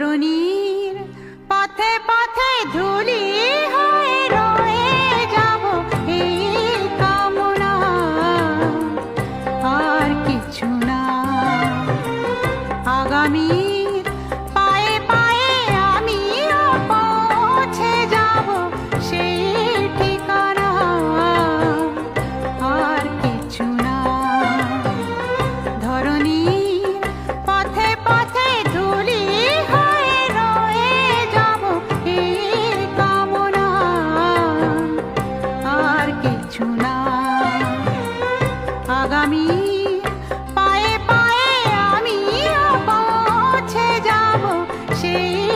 ধরণীর পথে পথে ধুলি হয়ে রয়ে যাব এই কামনা, আর কিছু না। আগামীর পায়ে পায়ে আমিও পৌঁছে যাব সেই ঠিকানা, আর কিছু না। ধরণীর পথে পথে ধুলি হয়ে রয়ে যাব এই কামনা, আর কিছু না। আগামী পায়ে পায়ে আমিও পৌঁছে যাব সেই